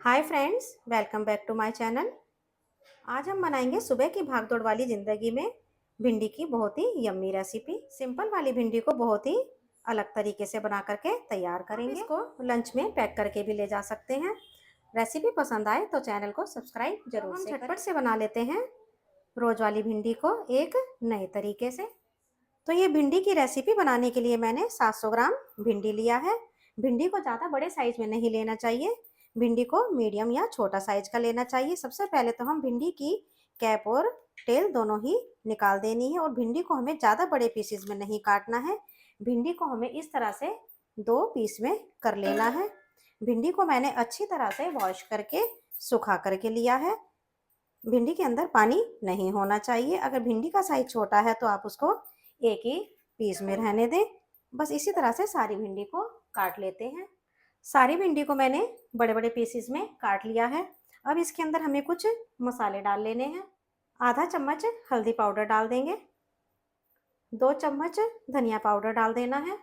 Hi friends, welcome back to my channel. आज हम बनाएंगे सुबह की भागदौड़ वाली ज़िंदगी में भिंडी की बहुत ही यम्मी रेसिपी। सिंपल वाली भिंडी को बहुत ही अलग तरीके से बना करके तैयार करेंगे। इसको लंच में पैक करके भी ले जा सकते हैं। रेसिपी पसंद आए तो चैनल को सब्सक्राइब जरूर से झटपट से बना लेते हैं रोज वाली भिंडी को एक नए तरीके से। तो ये भिंडी की रेसिपी बनाने के लिए मैंने 700 ग्राम भिंडी लिया है। भिंडी को ज़्यादा बड़े साइज में नहीं लेना चाहिए, भिंडी को मीडियम या छोटा साइज का लेना चाहिए। सबसे पहले तो हम भिंडी की कैप और टेल दोनों ही निकाल देनी है और भिंडी को हमें ज़्यादा बड़े पीसेस में नहीं काटना है। भिंडी को हमें इस तरह से 2 पीस में कर लेना है। भिंडी को मैंने अच्छी तरह से वॉश करके सुखा करके लिया है। भिंडी के अंदर पानी नहीं होना चाहिए। अगर भिंडी का साइज छोटा है तो आप उसको एक ही पीस में रहने दें। बस इसी तरह से सारी भिंडी को काट लेते हैं। सारी भिंडी को मैंने बड़े बड़े पीसेस में काट लिया है। अब इसके अंदर हमें कुछ मसाले डाल लेने हैं। आधा चम्मच हल्दी पाउडर डाल देंगे, 2 चम्मच धनिया पाउडर डाल देना है,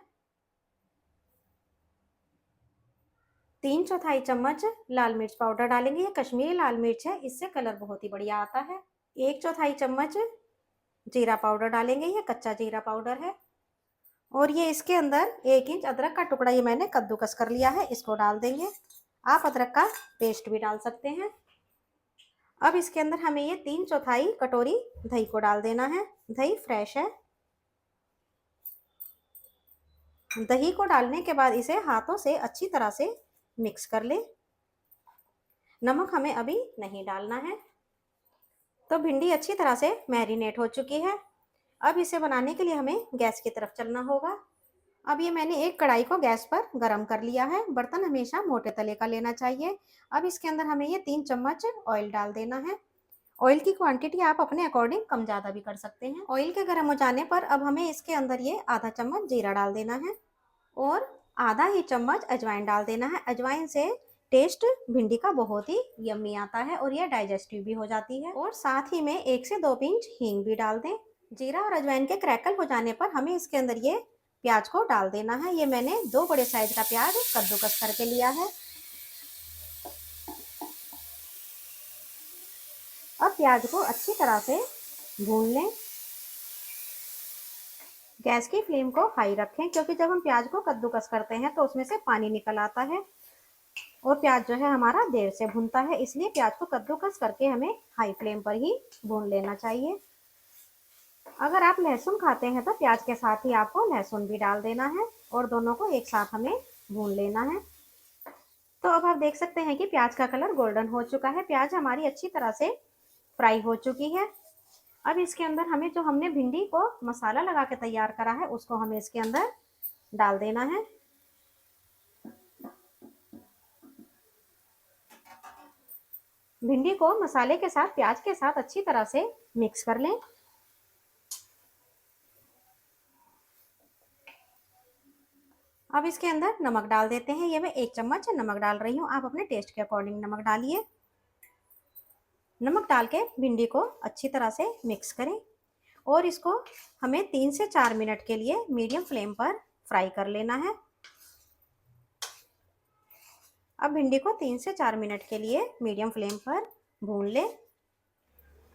3/4 चम्मच लाल मिर्च पाउडर डालेंगे। ये कश्मीरी लाल मिर्च है, इससे कलर बहुत ही बढ़िया आता है। 1/4 चम्मच जीरा पाउडर डालेंगे, ये कच्चा जीरा पाउडर है। और ये इसके अंदर 1 इंच अदरक का टुकड़ा ये मैंने कद्दूकस कर लिया है, इसको डाल देंगे। आप अदरक का पेस्ट भी डाल सकते हैं। अब इसके अंदर हमें ये 3/4 कटोरी दही को डाल देना है। दही फ्रेश है। दही को डालने के बाद इसे हाथों से अच्छी तरह से मिक्स कर ले। नमक हमें अभी नहीं डालना है। तो भिंडी अच्छी तरह से मैरिनेट हो चुकी है। अब इसे बनाने के लिए हमें गैस की तरफ चलना होगा। अब ये मैंने एक कढ़ाई को गैस पर गरम कर लिया है। बर्तन हमेशा मोटे तले का लेना चाहिए। अब इसके अंदर हमें ये 3 चम्मच ऑयल डाल देना है। ऑयल की क्वांटिटी आप अपने अकॉर्डिंग कम ज़्यादा भी कर सकते हैं। ऑयल के गर्म हो जाने पर अब हमें इसके अंदर ये आधा चम्मच जीरा डाल देना है और आधा ही चम्मच अजवाइन डाल देना है। अजवाइन से टेस्ट भिंडी का बहुत ही यम्मी आता है और यह डाइजेस्टिव भी हो जाती है। और साथ ही में 1 से 2 पिंच हींग भी डाल दें। जीरा और अजवाइन के क्रैकल हो जाने पर हमें इसके अंदर ये प्याज को डाल देना है। ये मैंने 2 बड़े साइज का प्याज कद्दूकस करके लिया है। अब प्याज को अच्छी तरह से भून लें। गैस की फ्लेम को हाई रखें क्योंकि जब हम प्याज को कद्दूकस करते हैं तो उसमें से पानी निकल आता है और प्याज जो है हमारा देर से भुनता है, इसलिए प्याज को कद्दूकस करके हमें हाई फ्लेम पर ही भून लेना चाहिए। अगर आप लहसुन खाते हैं तो प्याज के साथ ही आपको लहसुन भी डाल देना है और दोनों को एक साथ हमें भून लेना है। तो अब आप देख सकते हैं कि प्याज का कलर गोल्डन हो चुका है। प्याज हमारी अच्छी तरह से फ्राई हो चुकी है। अब इसके अंदर हमें जो हमने भिंडी को मसाला लगा के तैयार करा है उसको हमें इसके अंदर डाल देना है। भिंडी को मसाले के साथ प्याज के साथ अच्छी तरह से मिक्स कर लें। अब इसके अंदर नमक डाल देते हैं। ये मैं 1 चम्मच नमक डाल रही हूँ, आप अपने टेस्ट के अकॉर्डिंग नमक डालिए। नमक डाल के भिंडी को अच्छी तरह से मिक्स करें और इसको हमें 3 से 4 मिनट के लिए मीडियम फ्लेम पर फ्राई कर लेना है। अब भिंडी को 3 से 4 मिनट के लिए मीडियम फ्लेम पर भून लें।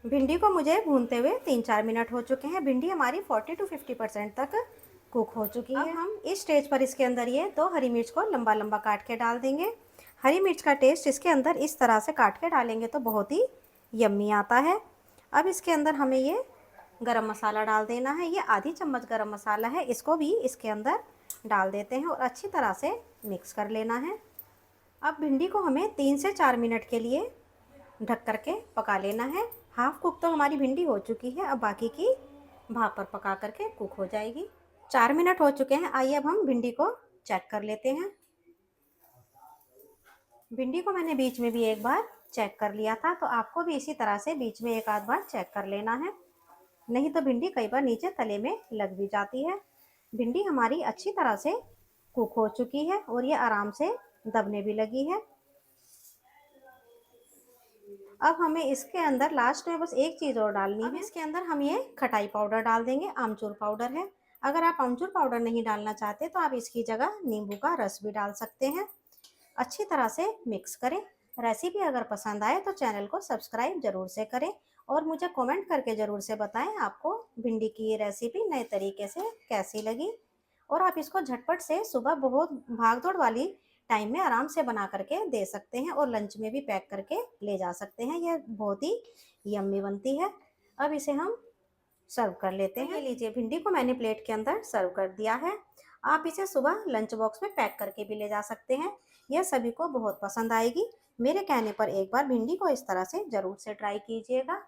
भिंडी को मुझे भूनते हुए 3-4 मिनट हो चुके हैं। भिंडी हमारी 40 to 50% तक कुक हो चुकी है। अब हम इस स्टेज पर इसके अंदर ये 2 हरी मिर्च को लंबा लंबा काट के डाल देंगे। हरी मिर्च का टेस्ट इसके अंदर इस तरह से काट के डालेंगे तो बहुत ही यम्मी आता है। अब इसके अंदर हमें ये गरम मसाला डाल देना है। ये आधी चम्मच गरम मसाला है, इसको भी इसके अंदर डाल देते हैं और अच्छी तरह से मिक्स कर लेना है। अब भिंडी को हमें 3 से 4 मिनट के लिए ढक करके पका लेना है। हाफ कुक तो हमारी भिंडी हो चुकी है, अब बाकी की भाप पर पका करके कुक हो जाएगी। 4 मिनट हो चुके हैं। आइए अब हम भिंडी को चेक कर लेते हैं। भिंडी को मैंने बीच में भी एक बार चेक कर लिया था, तो आपको भी इसी तरह से बीच में एक आध बार चेक कर लेना है, नहीं तो भिंडी कई बार नीचे तले में लग भी जाती है। भिंडी हमारी अच्छी तरह से कुक हो चुकी है और ये आराम से दबने भी लगी है। अब हमें इसके अंदर लास्ट में बस एक चीज़ और डालनी है। इसके अंदर हम ये खटाई पाउडर डाल देंगे, आमचूर पाउडर है। अगर आप आमचूर पाउडर नहीं डालना चाहते तो आप इसकी जगह नींबू का रस भी डाल सकते हैं। अच्छी तरह से मिक्स करें। रेसिपी अगर पसंद आए तो चैनल को सब्सक्राइब ज़रूर से करें और मुझे कमेंट करके ज़रूर से बताएं आपको भिंडी की ये रेसिपी नए तरीके से कैसी लगी। और आप इसको झटपट से सुबह बहुत भाग-दौड़ वाली टाइम में आराम से बना करके दे सकते हैं और लंच में भी पैक करके ले जा सकते हैं। यह बहुत ही यम्मी बनती है। अब इसे हम सर्व कर लेते हैं। ये लीजिए, भिंडी को मैंने प्लेट के अंदर सर्व कर दिया है। आप इसे सुबह लंच बॉक्स में पैक करके भी ले जा सकते हैं। यह सभी को बहुत पसंद आएगी। मेरे कहने पर एक बार भिंडी को इस तरह से ज़रूर से ट्राई कीजिएगा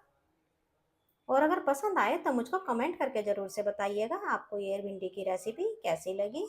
और अगर पसंद आए तो मुझको कमेंट करके ज़रूर से बताइएगा आपको ये भिंडी की रेसिपी कैसी लगी।